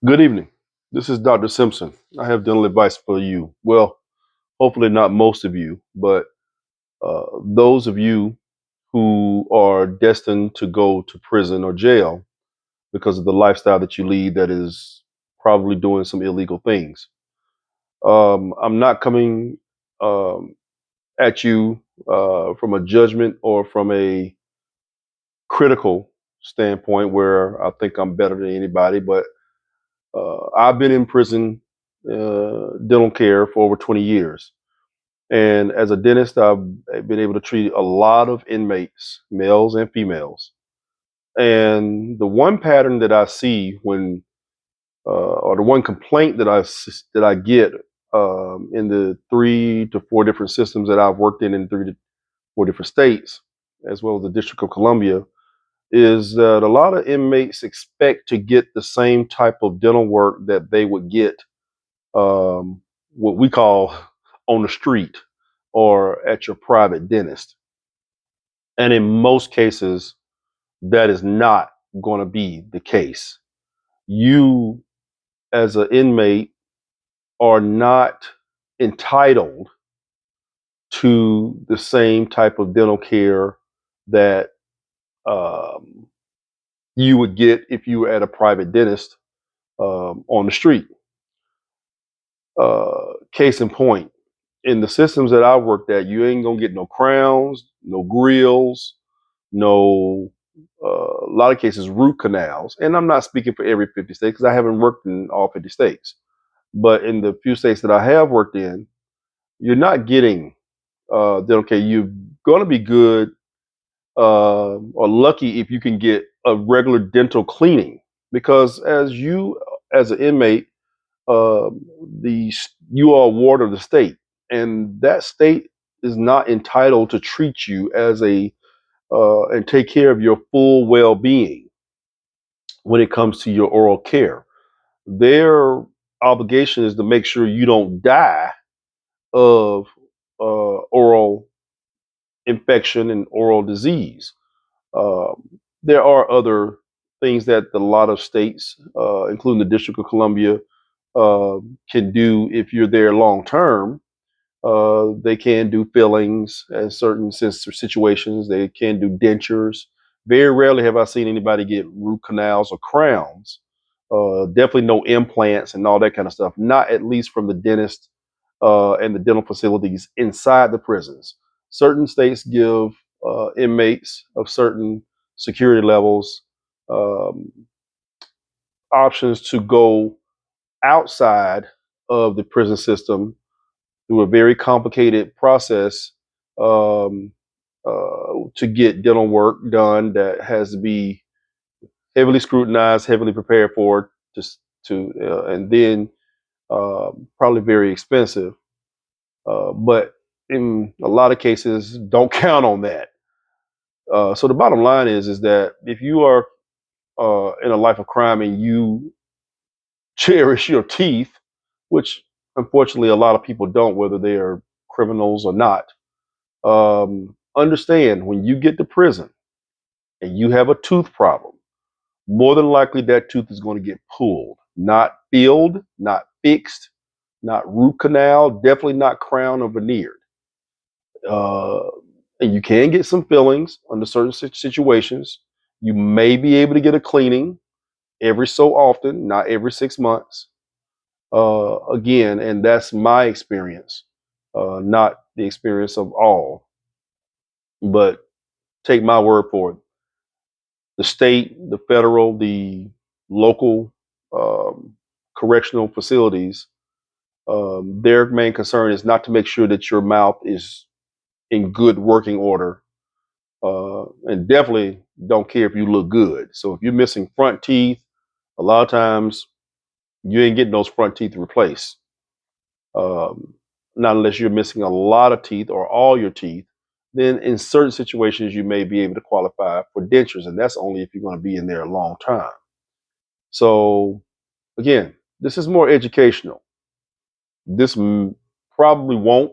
Good evening. This is Dr. Simpson. I have dental advice for you. Well, hopefully not most of you, but those of you who are destined to go to prison or jail because of the lifestyle that you lead that is probably doing some illegal things. I'm not coming um, at you from a judgment or from a critical standpoint where I think I'm better than anybody, but I've been in prison, dental care for over 20 years. And as a dentist, I've been able to treat a lot of inmates, males and females. And the one pattern that I see or the one complaint that I get in the 3 to 4 different systems that I've worked in 3 to 4 different states, as well as the District of Columbia, is that a lot of inmates expect to get the same type of dental work that they would get what we call on the street or at your private dentist. And in most cases, that is not going to be the case. You, as an inmate, are not entitled to the same type of dental care that um, you would get if you were at a private dentist on the street. Case in point, in the systems that I worked at, you ain't gonna get no crowns, no grills, no, a lot of cases, root canals. And I'm not speaking for every 50 states because I haven't worked in all 50 states. But in the few states that I have worked in, you're not getting dental care. You're gonna be good or lucky if you can get a regular dental cleaning because as an inmate, uh, you are a ward of the state, and that state is not entitled to treat you as a and take care of your full well-being when it comes to your oral care. Their obligation is to make sure you don't die of oral infection and oral disease. Um, there are other things that a lot of states, including the District of Columbia, uh, can do if you're there long term. They can do fillings in certain situations. They can do dentures. Very rarely have I seen anybody get root canals or crowns. Definitely no implants and all that kind of stuff. Not at least from the dentist and the dental facilities inside the prisons. Certain states give inmates of certain security levels um, options to go outside of the prison system through a very complicated process um, to get dental work done that has to be heavily scrutinized, heavily prepared for, and then probably very expensive. But in a lot of cases, don't count on that. So the bottom line is that if you are in a life of crime and you cherish your teeth, which unfortunately a lot of people don't, whether they are criminals or not, understand when you get to prison and you have a tooth problem, more than likely that tooth is going to get pulled, not filled, not fixed, not root canal, definitely not crown or veneered. Uh, and you can get some fillings under certain situations. You may be able to get a cleaning every so often, not every 6 months. Again, and that's my experience, not the experience of all. But take my word for it. The state, the federal, the local um, correctional facilities, their main concern is not to make sure that your mouth is in good working order, and definitely don't care if you look good. So if you're missing front teeth, a lot of times you ain't getting those front teeth replaced. Um, Not unless you're missing a lot of teeth or all your teeth. Then in certain situations you may be able to qualify for dentures, and that's only if you're going to be in there a long time. So again, this is more educational. This probably won't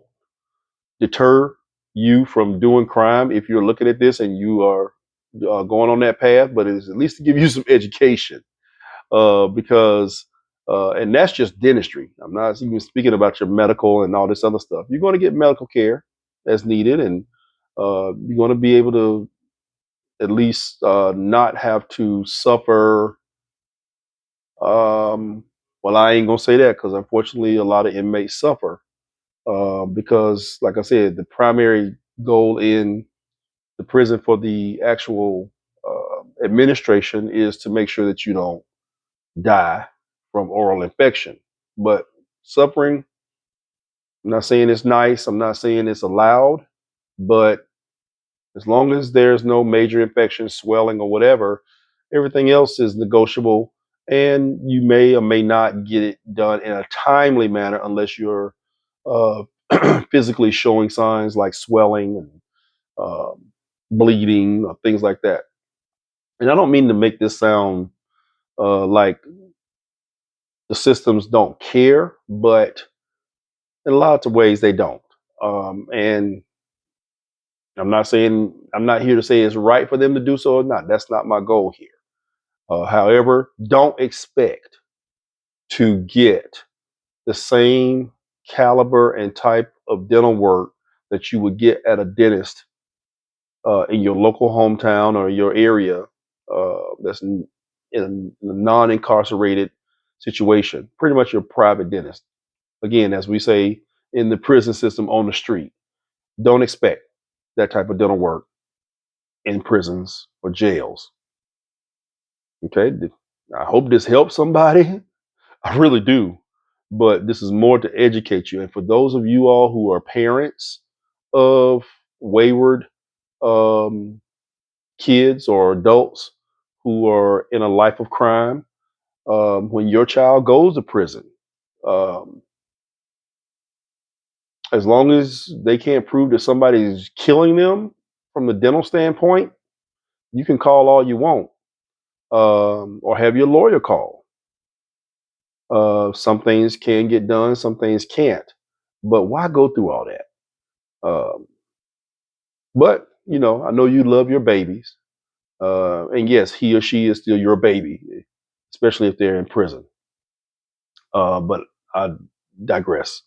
deter you from doing crime if you're looking at this and you are going on that path, but it's at least to give you some education because And that's just dentistry. I'm not even speaking about your medical and all this other stuff. You're going to get medical care as needed, and you're going to be able to at least not have to suffer. Well, I ain't gonna say that because unfortunately, a lot of inmates suffer because, like I said, the primary goal in the prison for the actual administration is to make sure that you don't die from oral infection. But suffering, I'm not saying it's nice. I'm not saying it's allowed, but as long as there's no major infection, swelling, or whatever, everything else is negotiable. And you may or may not get it done in a timely manner unless you're uh, physically showing signs like swelling and bleeding or things like that. And I don't mean to make this sound like the systems don't care, but in lots of ways they don't. And I'm not here to say it's right for them to do so or not. That's not my goal here. However, don't expect to get the same caliber and type of dental work that you would get at a dentist in your local hometown or your area that's in a non-incarcerated situation. Pretty much your private dentist. Again, as we say in the prison system on the street, don't expect that type of dental work in prisons or jails. Okay, I hope this helps somebody. I really do. But this is more to educate you. And for those of you all who are parents of wayward um, kids or adults who are in a life of crime, when your child goes to prison, um, as long as they can't prove that somebody's killing them from the dental standpoint, you can call all you want or have your lawyer call. Some things can get done, some things can't. But why go through all that? Um, but I know you love your babies, and yes, he or she is still your baby, especially if they're in prison. But I digress.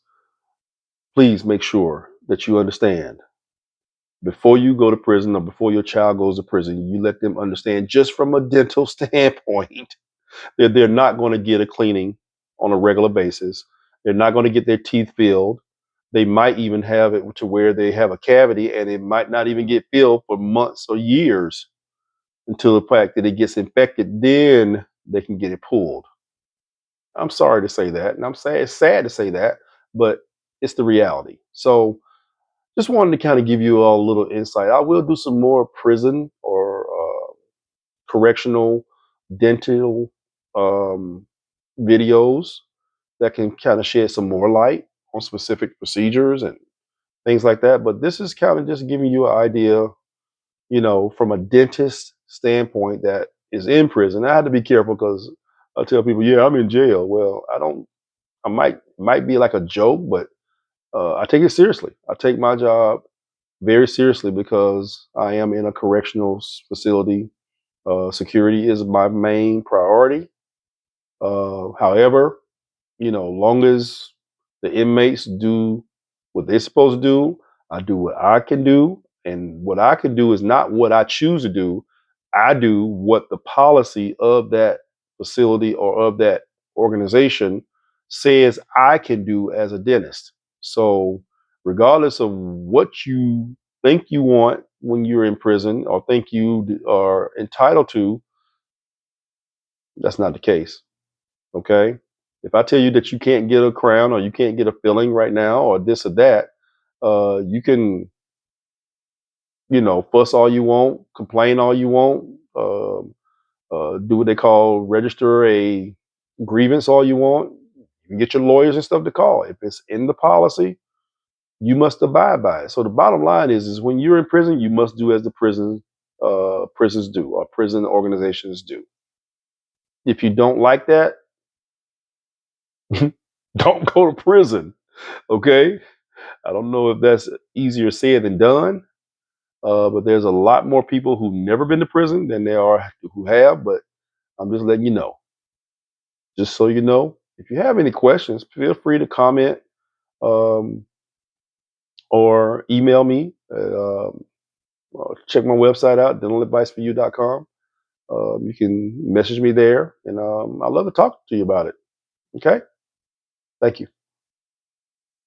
Please make sure that you understand before you go to prison or before your child goes to prison, you let them understand just from a dental standpoint that they're not going to get a cleaning on a regular basis. They're not going to get their teeth filled. They might even have it to where they have a cavity and it might not even get filled for months or years until the fact that it gets infected. Then they can get it pulled. I'm sorry to say that. And I'm saying it's sad to say that, but it's the reality. So just wanted to kind of give you all a little insight. I will do some more prison or correctional dental um, videos that can kind of shed some more light on specific procedures and things like that. But this is kind of just giving you an idea, from a dentist standpoint that is in prison. I had to be careful because I tell people, yeah, I'm in jail. Well, I don't. I might be like a joke, but I take it seriously. I take my job very seriously because I am in a correctional facility. Security is my main priority. However, long as the inmates do what they're supposed to do, I do what I can do. And what I can do is not what I choose to do. I do what the policy of that facility or of that organization says I can do as a dentist. So, regardless of what you think you want when you're in prison or think you are entitled to, that's not the case. Okay. If I tell you that you can't get a crown or you can't get a filling right now or this or that, you can, fuss all you want, complain all you want, do what they call register a grievance all you want. You can get your lawyers and stuff to call. If it's in the policy, you must abide by it. So the bottom line is when you're in prison, you must do as the prisons do or prison organizations do. If you don't like that, don't go to prison. Okay. I don't know if that's easier said than done, but there's a lot more people who've never been to prison than there are who have. But I'm just letting you know. Just so you know, If you have any questions, feel free to comment um, or email me. Check my website out, dentaladviceforyou.com. You can message me there, and I'd love to talk to you about it. Okay? Thank you.